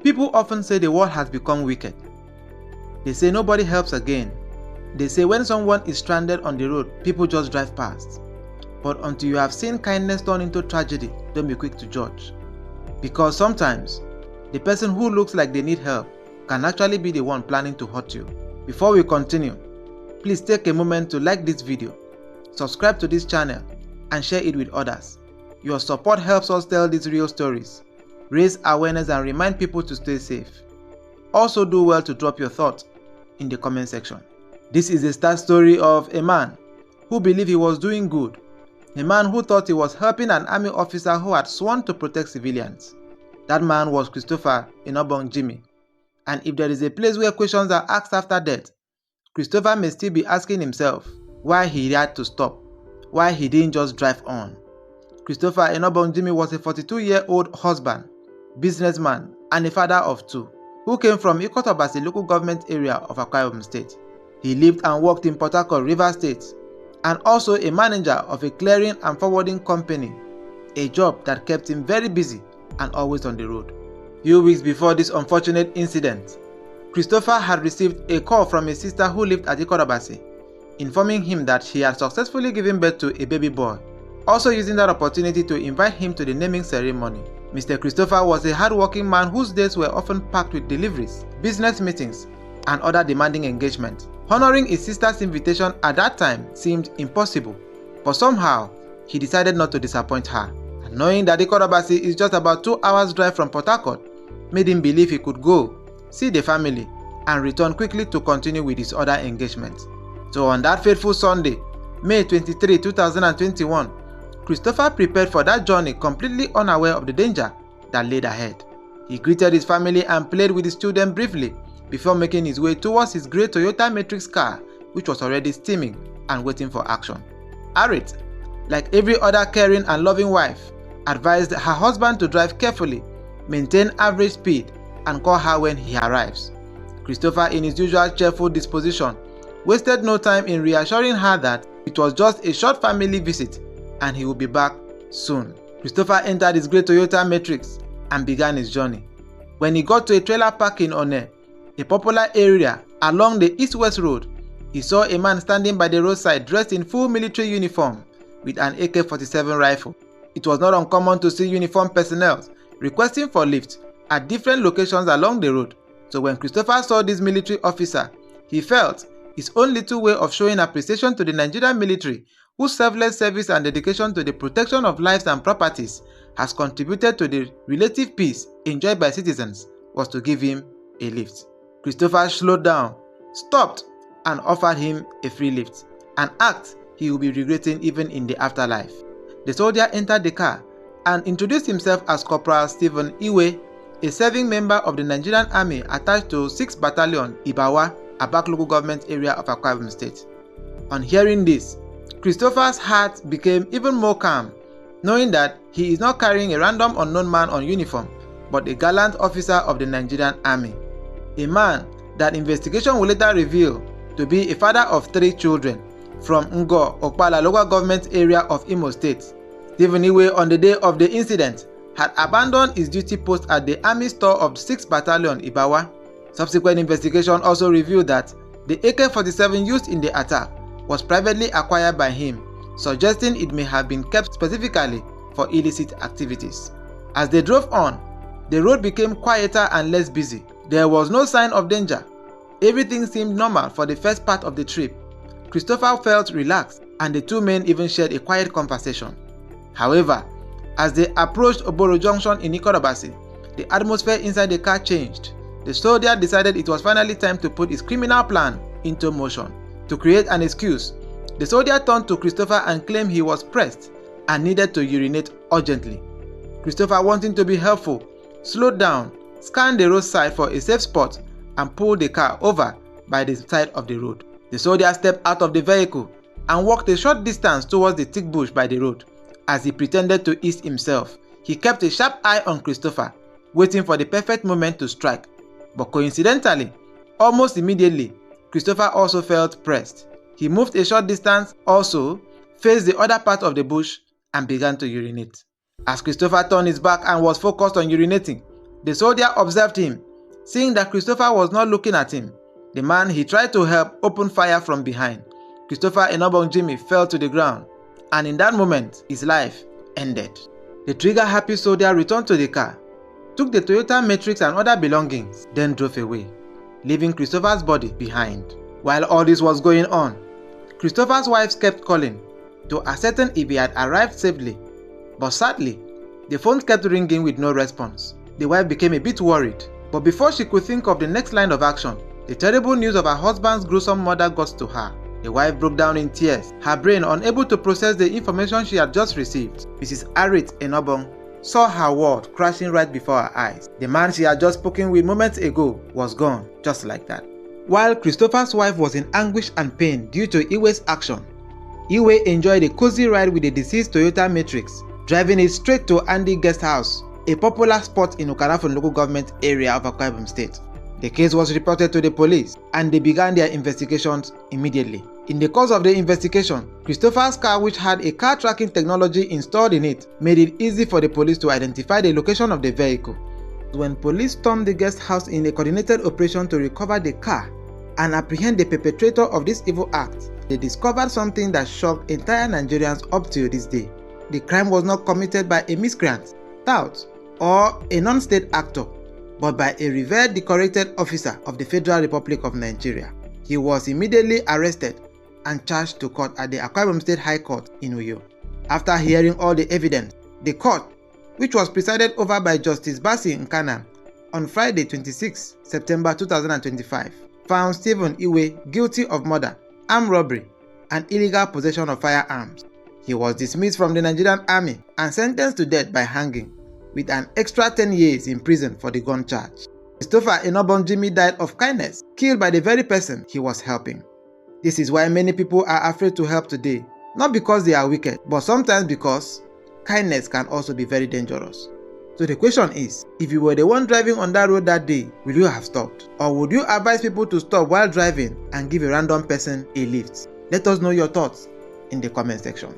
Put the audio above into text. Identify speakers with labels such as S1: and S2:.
S1: People often say the world has become wicked. They say nobody helps again. They say when someone is stranded on the road, people just drive past. But until you have seen kindness turn into tragedy, don't be quick to judge. Because sometimes, the person who looks like they need help can actually be the one planning to hurt you. Before we continue, please take a moment to like this video, subscribe to this channel, and share it with others. Your support helps us tell these real stories, raise awareness, and remind people to stay safe. Also do well to drop your thoughts in the comment section. This is a sad story of a man who believed he was doing good. A man who thought he was helping an army officer who had sworn to protect civilians. That man was Christopher Enobong Jimmy. And if there is a place where questions are asked after death, Christopher may still be asking himself why he had to stop, why he didn't just drive on. Christopher Enobong Jimmy was a 42-year-old husband, businessman, and a father of two, who came from Ikot Abasi local government area of Akwa Ibom State. He lived and worked in Port Harcourt, River State, and also a manager of a clearing and forwarding company, a job that kept him very busy and always on the road. Few weeks before this unfortunate incident, Christopher had received a call from a sister who lived at Ikot Abasi, informing him that she had successfully given birth to a baby boy, also using that opportunity to invite him to the naming ceremony. Mr. Christopher was a hard-working man whose days were often packed with deliveries, business meetings, and other demanding engagements. Honoring his sister's invitation at that time seemed impossible, but somehow he decided not to disappoint her. And knowing that Ikot Abasi is just about 2 hours drive from Port Harcourt made him believe he could go, see the family, and return quickly to continue with his other engagements. So on that fateful Sunday, May 23, 2021, Christopher prepared for that journey completely unaware of the danger that laid ahead. He greeted his family and played with his children briefly before making his way towards his grey Toyota Matrix car, which was already steaming and waiting for action. Arit, like every other caring and loving wife, advised her husband to drive carefully, maintain average speed, and call her when he arrives. Christopher, in his usual cheerful disposition, wasted no time in reassuring her that it was just a short family visit and he would be back soon. Christopher entered his grey Toyota Matrix and began his journey. When he got to a trailer park in One, a popular area along the east-west road, he saw a man standing by the roadside dressed in full military uniform with an AK-47 rifle. It was not uncommon to see uniformed personnel requesting for lift at different locations along the road. So when Christopher saw this military officer, he felt his own little way of showing appreciation to the Nigerian military, whose selfless service and dedication to the protection of lives and properties has contributed to the relative peace enjoyed by citizens, was to give him a lift. Christopher slowed down, stopped, and offered him a free lift, an act he will be regretting even in the afterlife. The soldier entered the car and introduced himself as Corporal Stephen Iweh, a serving member of the Nigerian Army attached to 6th Battalion, Ibawa, Abak local government area of Akwa Ibom State. On hearing this, Christopher's heart became even more calm, knowing that he is not carrying a random unknown man on uniform, but a gallant officer of the Nigerian Army. A man that investigation will later reveal to be a father of 3 children from Ngo, Okpala local government area of Imo State. Stephen Iweh, on the day of the incident, had abandoned his duty post at the army store of 6th Battalion Ibawa. Subsequent investigation also revealed that the AK-47 used in the attack was privately acquired by him, suggesting it may have been kept specifically for illicit activities. As they drove on, the road became quieter and less busy. There was no sign of danger. Everything seemed normal for the first part of the trip. Christopher felt relaxed, and the two men even shared a quiet conversation. However, as they approached Oboro Junction in Ikot Abasi, the atmosphere inside the car changed. The soldier decided it was finally time to put his criminal plan into motion. To create an excuse, the soldier turned to Christopher and claimed he was pressed and needed to urinate urgently. Christopher, wanting to be helpful, slowed down, scanned the roadside for a safe spot, and pulled the car over by the side of the road. The soldier stepped out of the vehicle and walked a short distance towards the thick bush by the road. As he pretended to ease himself, he kept a sharp eye on Christopher, waiting for the perfect moment to strike. But coincidentally, almost immediately, Christopher also felt pressed. He moved a short distance, also faced the other part of the bush, and began to urinate. As Christopher turned his back and was focused on urinating, the soldier observed him. Seeing that Christopher was not looking at him, the man he tried to help opened fire from behind. Christopher Enobong Jimmy fell to the ground, and in that moment, his life ended. The trigger-happy soldier returned to the car, took the Toyota Matrix and other belongings, then drove away, leaving Christopher's body behind. While all this was going on, Christopher's wife kept calling to ascertain if he had arrived safely, but sadly, the phone kept ringing with no response. The wife became a bit worried, but before she could think of the next line of action, the terrible news of her husband's gruesome murder got to her. The wife broke down in tears, her brain unable to process the information she had just received. Mrs. Arit Enobong saw her world crashing right before her eyes. The man she had just spoken with moments ago was gone, just like that. While Christopher's wife was in anguish and pain due to Iweh's action, Iweh enjoyed a cozy ride with the deceased Toyota Matrix, driving it straight to Andy Guest House, a popular spot in Ukarafon local government area of Akwa Ibom State. The case was reported to the police, and they began their investigations immediately. In the course of the investigation, Christopher's car, which had a car tracking technology installed in it, made it easy for the police to identify the location of the vehicle. When police stormed the guest house in a coordinated operation to recover the car and apprehend the perpetrator of this evil act, they discovered something that shocked entire Nigerians up to this day. The crime was not committed by a miscreant, tout, or a non-state actor, but by a revered decorated officer of the Federal Republic of Nigeria. He was immediately arrested and charged to court at the Akwa Ibom State High Court in Uyo. After hearing all the evidence, the court, which was presided over by Justice Basi Nkana on Friday 26 September 2025, found Stephen Iweh guilty of murder, armed robbery, and illegal possession of firearms. He was dismissed from the Nigerian army and sentenced to death by hanging, with an extra 10 years in prison for the gun charge. Christopher Enobong Jimmy died of kindness, killed by the very person he was helping. This is why many people are afraid to help today, not because they are wicked, but sometimes because kindness can also be very dangerous. So the question is, if you were the one driving on that road that day, will you have stopped? Or would you advise people to stop while driving and give a random person a lift? Let us know your thoughts in the comment section.